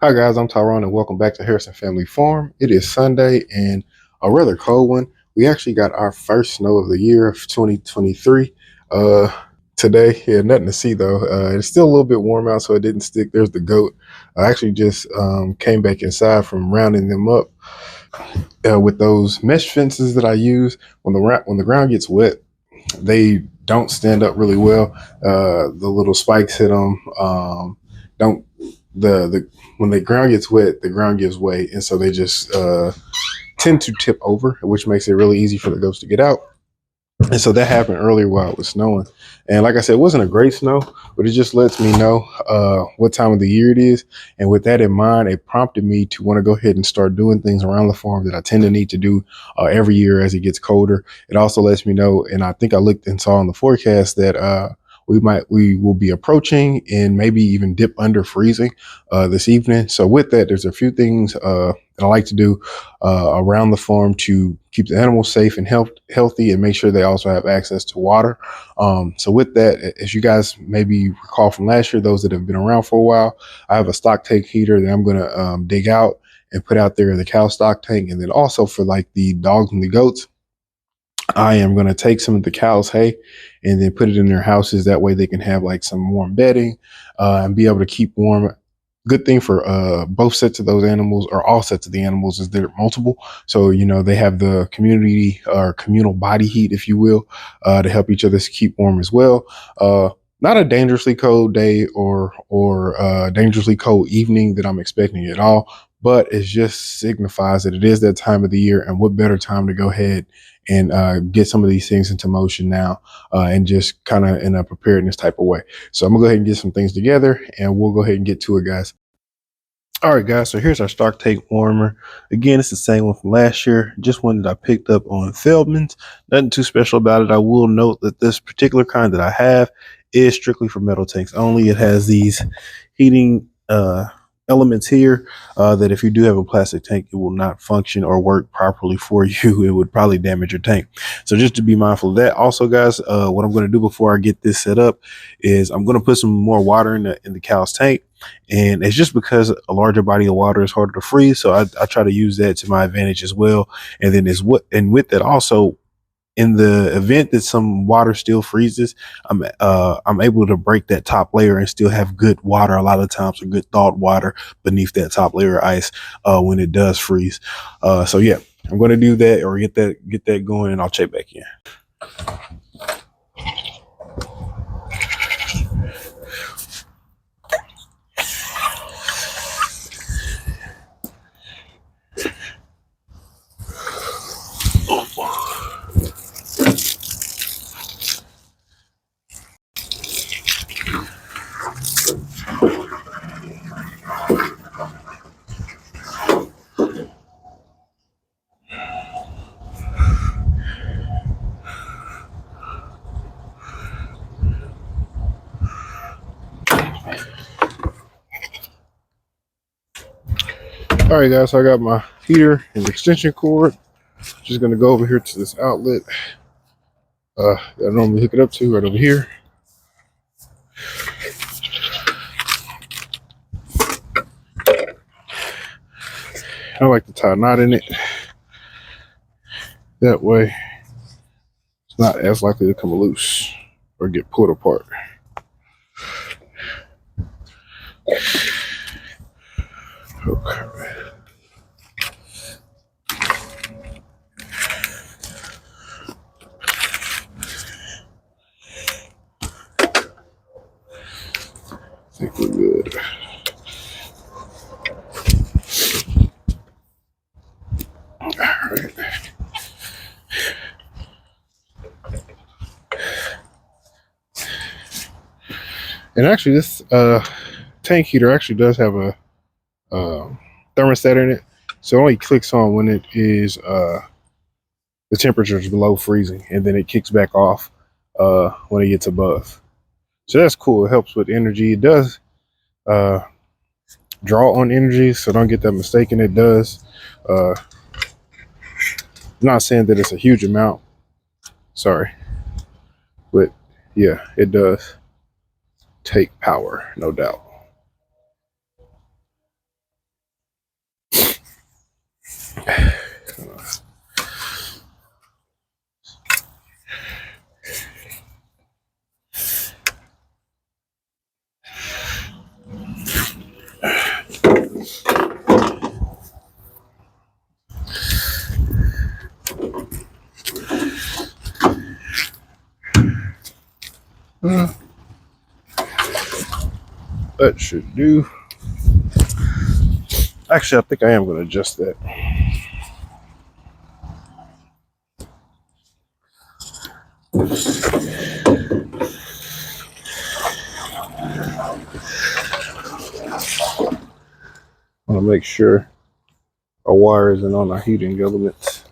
Hi guys, I'm Tyrone and welcome back to Harrison Family Farm. It is Sunday and a rather cold one. We actually got our first snow of the year of 2023 uh today. Yeah, nothing to see though. It's still a little bit warm out, so it didn't stick. There's the goat. I actually just came back inside from rounding them up with those mesh fences that I use. When the ground gets wet, they don't stand up really well. The little spikes hit them. Don't the When the ground gets wet, the ground gives way, and so they just tend to tip over, which makes it really easy for the goats to get out. And so that happened earlier while it was snowing. And like I said, it wasn't a great snow, but it just lets me know what time of the year it is. And with that in mind, it prompted me to want to go ahead and start doing things around the farm that I tend to need to do every year as it gets colder. It also lets me know, and I think I looked and saw in the forecast that we will be approaching and maybe even dip under freezing this evening. So with that, there's a few things that I like to do around the farm to keep the animals safe and healthy and make sure they also have access to water. So with that, as you guys maybe recall from last year, those that have been around for a while, I have a stock tank heater that I'm going to dig out and put out there in the cow stock tank. And then also for like the dogs and the goats, I am going to take some of the cows' hay and then put it in their houses. That way they can have like some warm bedding and be able to keep warm. Good thing for both sets of those animals, or all sets of the animals, is they're multiple. So, they have the community or communal body heat, if you will, to help each other keep warm as well. Not a dangerously cold day or dangerously cold evening that I'm expecting at all, but it just signifies that it is that time of the year, and what better time to go ahead and get some of these things into motion now, and just kind of in a preparedness type of way. So I'm gonna go ahead and get some things together, and we'll go ahead and get to it, guys. All right, guys. So here's our stock tank warmer. Again, it's the same one from last year. Just one that I picked up on Feldman's. Nothing too special about it. I will note that this particular kind that I have is strictly for metal tanks only. It has these heating elements here that if you do have a plastic tank, it will not function or work properly for you. It would probably damage your tank. So just to be mindful of that. Also, guys, what I'm going to do before I get this set up is I'm going to put some more water in the cow's tank. And it's just because a larger body of water is harder to freeze. So I try to use that to my advantage as well. And then with that also, in the event that some water still freezes, I'm able to break that top layer and still have good water a lot of times, or good thawed water beneath that top layer of ice when it does freeze. So yeah, I'm going to do that, or get that going, and I'll check back in. All right, guys, so I got my heater and extension cord. Just going to go over here to this outlet that I normally hook it up to, right over here. I like to tie a knot in it. That way, it's not as likely to come loose or get pulled apart. Okay. I think we're good. All right. And actually, this tank heater actually does have a thermostat in it, so it only clicks on when it is the temperature is below freezing, and then it kicks back off when it gets above. So that's cool. It helps with energy. It does uh, draw on energy, so don't get that mistaken. It does. I'm not saying that it's a huge amount. Sorry, but yeah, it does take power, no doubt. That should do. Actually, I think I am going to adjust that. I want to make sure our wire isn't on our heating elements.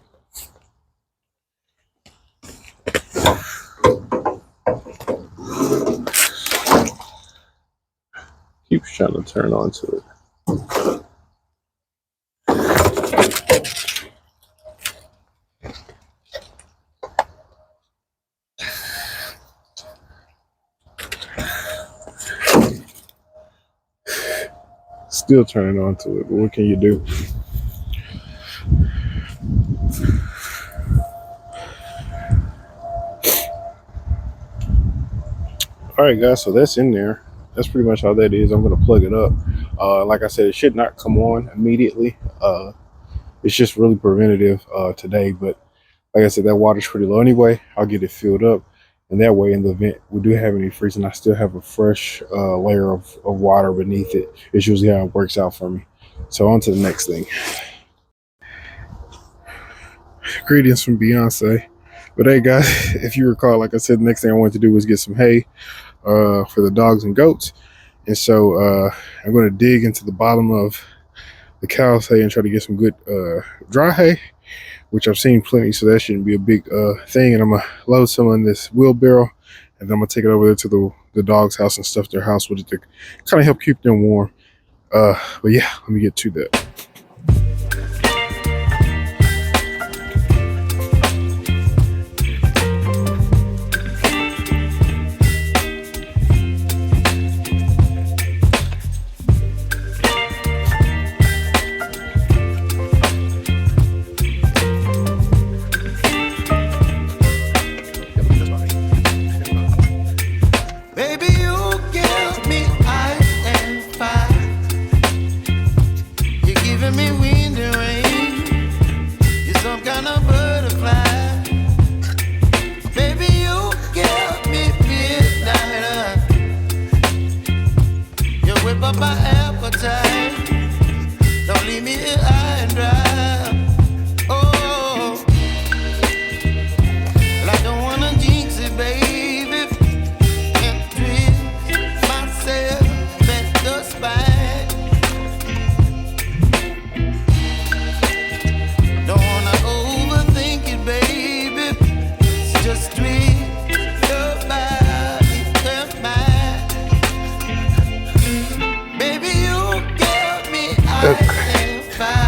Keeps trying to turn onto it. Still turning onto it, but what can you do? All right, guys, so that's in there. That's pretty much all that is. I'm going to plug it up. Like I said, it should not come on immediately. It's just really preventative today, but like I said, that water's pretty low anyway. I'll get it filled up, and that way in the event we do have any freezing, I still have a fresh layer of water beneath it. It's usually how it works out for me. So on to the next thing. Greetings from Beyonce. But hey guys, if you recall, like I said, the next thing I wanted to do was get some hay for the dogs and goats. And so I'm going to dig into the bottom of the cow's hay and try to get some good dry hay, which I've seen plenty, so that shouldn't be a big thing. And I'm going to load some in this wheelbarrow, and then I'm going to take it over there to the dog's house and stuff their house with it to kind of help keep them warm. But yeah, let me get to that.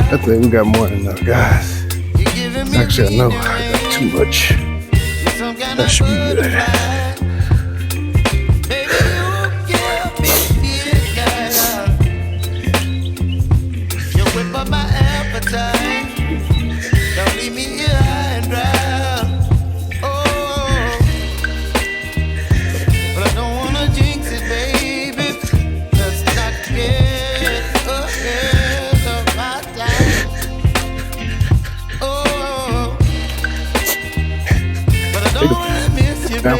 I think we got more than enough, guys. Actually, I know I got too much. That should be good. Now.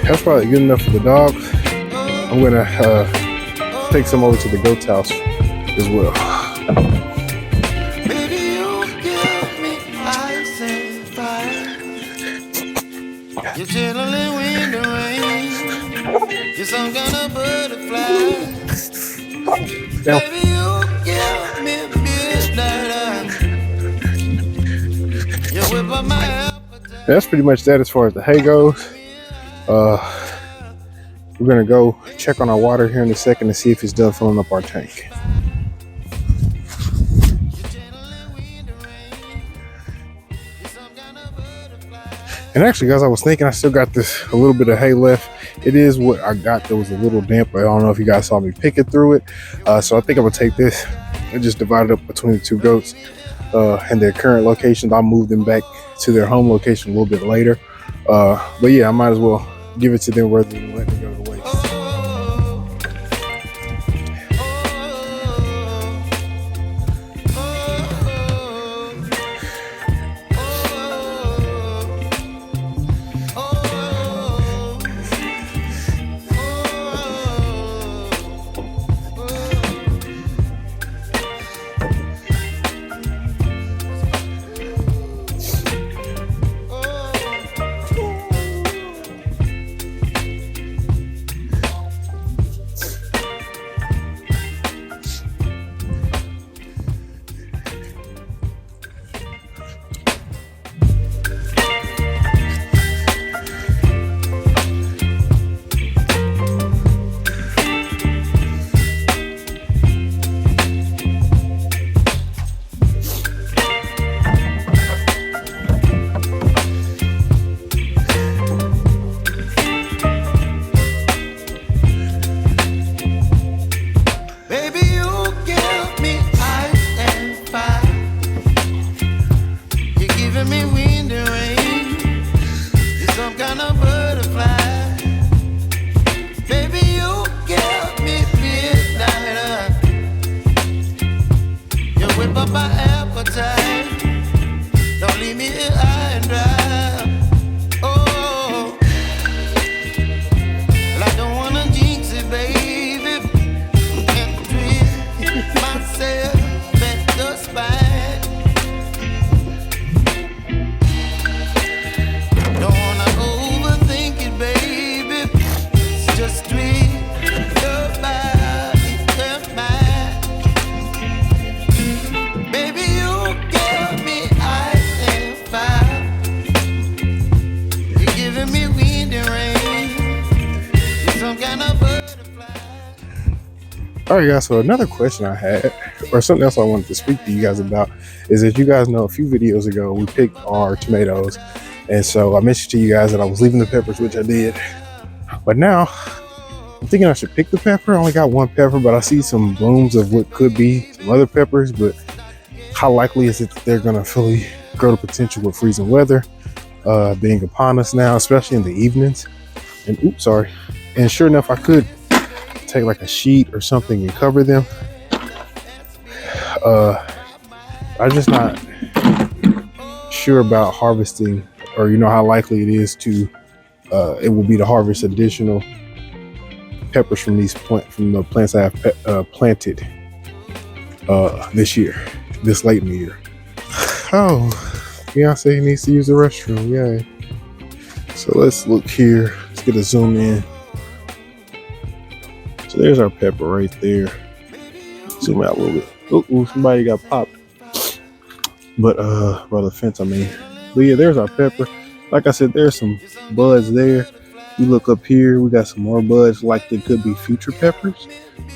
That's probably good enough for the dogs. I'm gonna take some over to the goat's house as well. Baby, you give me ice and fire. You're chilling when the rain. You're some kind of butterfly. Now. Baby, you give me midnight. You whip up my appetite. That's pretty much that as far as the hay goes. We're gonna go check on our water here in a second to see if it's done filling up our tank. And actually, guys, I was thinking I still got a little bit of hay left. It is what I got that was a little damp, but I don't know if you guys saw me picking through it. So I think I'm gonna take this I just divided up between the two goats and their current locations. I'll move them back to their home location a little bit later. But yeah, I might as well give it to them rather than letting it go to waste. Baby, you give me ice and fire. You're giving me wind and rain. You're some kind of butterfly. Baby, you give me midnight. You whip up my appetite. Don't leave me here high and dry. Oh, well, I don't wanna jinx it, baby. And twist myself at the spine. Don't wanna overthink it, baby. It's just twist your body and mine. Baby, you give me ice and fire. You're giving me wind and rain. You're some kind of butterfly. All right, guys. So another question I had, or something else I wanted to speak to you guys about, is that you guys know a few videos ago we picked our tomatoes, and so I mentioned to you guys that I was leaving the peppers, which I did. But now I'm thinking I should pick the pepper. I only got one pepper, but I see some blooms of what could be some other peppers. But how likely is it that they're gonna fully grow to potential with freezing weather being upon us now, especially in the evenings? And oops, sorry. And sure enough, I could take like a sheet or something and cover them. I'm just not sure about harvesting, or how likely it is to it will be to harvest additional peppers from the plants I have planted this year, this late in the year. Oh, Beyonce needs to use the restroom. Yay! So let's look here. Let's get a zoom in. So there's our pepper right there. Zoom out a little bit. Oh, somebody got popped. But by the fence, I mean. But yeah, there's our pepper. Like I said, there's some buds there. You look up here, we got some more buds like they could be future peppers.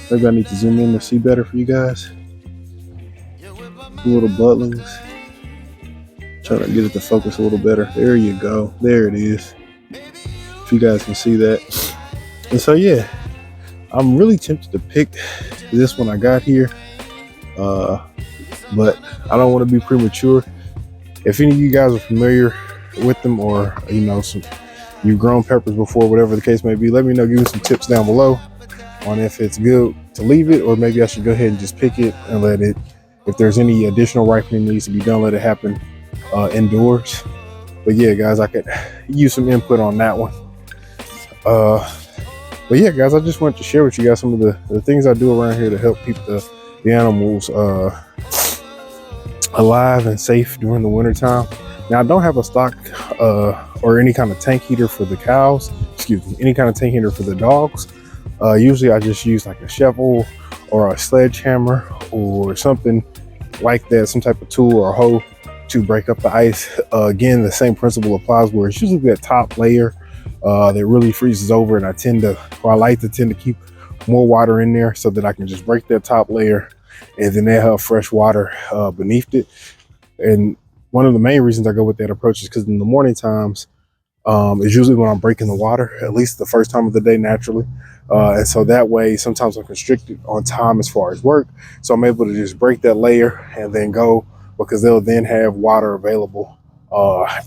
Maybe I need to zoom in to see better for you guys. Little budlings. Trying to get it to focus a little better. There you go. There it is. If you guys can see that. And so yeah, I'm really tempted to pick this one I got here. But I don't want to be premature. If any of you guys are familiar with them, or you've grown peppers before, whatever the case may be, let me know. Give me some tips down below on if it's good to leave it, or maybe I should go ahead and just pick it and let it, if there's any additional ripening needs to be done, let it happen indoors. But yeah, guys, I could use some input on that one. But yeah, guys, I just wanted to share with you guys some of the things I do around here to help keep the animals alive and safe during the winter time. Now, I don't have a stock or any kind of tank heater for the cows. Excuse me, any kind of tank heater for the dogs. Usually I just use like a shovel or a sledgehammer or something like that, some type of tool or hoe to break up the ice. Again, the same principle applies, where it's usually that top layer that really freezes over, and I like to tend to keep more water in there so that I can just break that top layer, and then they have fresh water beneath it. And one of the main reasons I go with that approach is because in the morning times, is usually when I'm breaking the water, at least the first time of the day naturally. And so that way, sometimes I'm constricted on time as far as work. So I'm able to just break that layer and then go because they'll then have water available.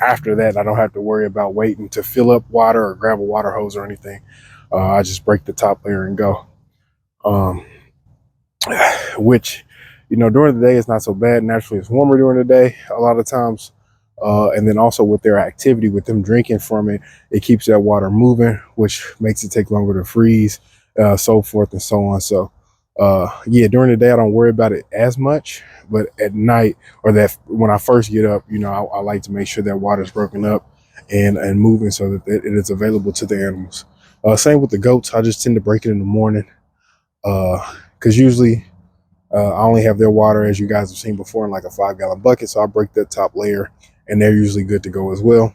After that, I don't have to worry about waiting to fill up water or grab a water hose or anything. I just break the top layer and go. Um, which, during the day it's not so bad. Naturally, it's warmer during the day a lot of times. And then also with their activity, with them drinking from it, it keeps that water moving, which makes it take longer to freeze, so forth and so on. So, yeah, during the day I don't worry about it as much, but at night or that when I first get up, I like to make sure that water is broken up and moving so that it is available to the animals. Same with the goats. I just tend to break it in the morning because usually I only have their water, as you guys have seen before, in like a 5 gallon bucket. So I break that top layer and they're usually good to go as well.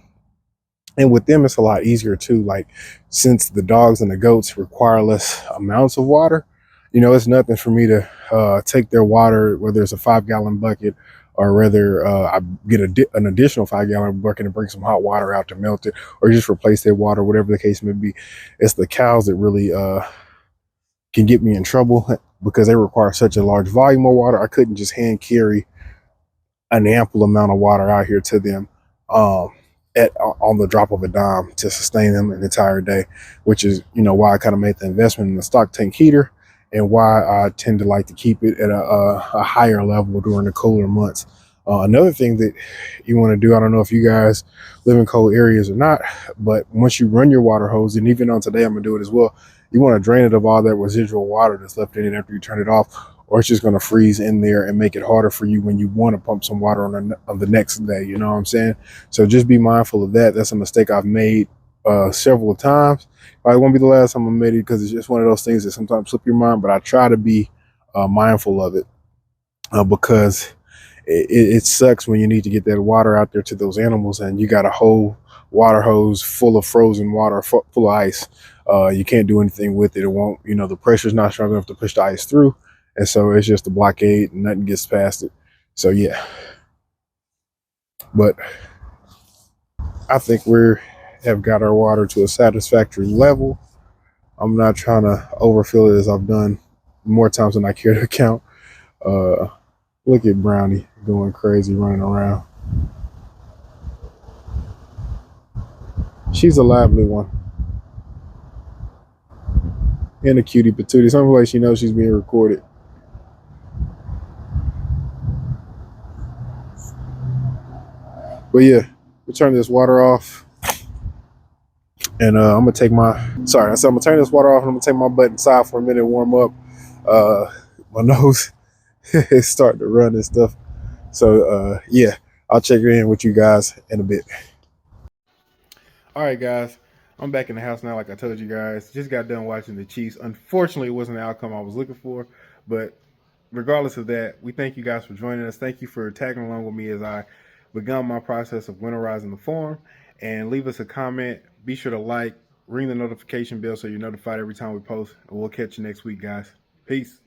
And with them, it's a lot easier too. Like, since the dogs and the goats require less amounts of water, it's nothing for me to take their water, whether it's a 5 gallon bucket or rather I get an additional 5 gallon bucket and bring some hot water out to melt it or just replace their water, whatever the case may be. It's the cows that really can get me in trouble because they require such a large volume of water. I couldn't just hand carry an ample amount of water out here to them um, at on the drop of a dime to sustain them an entire day, which is why I kind of made the investment in the stock tank heater and why I tend to like to keep it at a higher level during the colder months. Another thing that you want to do, I don't know if you guys live in cold areas or not, but once you run your water hose, and even on today I'm gonna do it as well, you want to drain it of all that residual water that's left in it after you turn it off, or it's just going to freeze in there and make it harder for you when you want to pump some water on the next day. You know what I'm saying? So just be mindful of that. That's a mistake I've made several times. Probably won't be the last time I made it because it's just one of those things that sometimes slip your mind. But I try to be mindful of it because it sucks when you need to get that water out there to those animals and you got a whole water hose full of frozen water, full of ice. You can't do anything with it. It won't, the pressure's not strong enough to push the ice through. And so it's just a blockade and nothing gets past it. So, yeah. But I think we have got our water to a satisfactory level. I'm not trying to overfill it as I've done more times than I care to count. Uh, Look at Brownie going crazy, running around. She's a lively one. And a cutie patootie. Some way she knows she's being recorded. But yeah, we'll turn this water off. And I'm gonna take I'm gonna turn this water off and I'm gonna take my butt inside for a minute, warm up. My nose is starting to run and stuff. So yeah, I'll check in with you guys in a bit. All right, guys. I'm back in the house now, like I told you guys. Just got done watching the Chiefs. Unfortunately, it wasn't the outcome I was looking for. But regardless of that, we thank you guys for joining us. Thank you for tagging along with me as I begun my process of winterizing the farm. And leave us a comment. Be sure to like, ring the notification bell so you're notified every time we post. And we'll catch you next week, guys. Peace.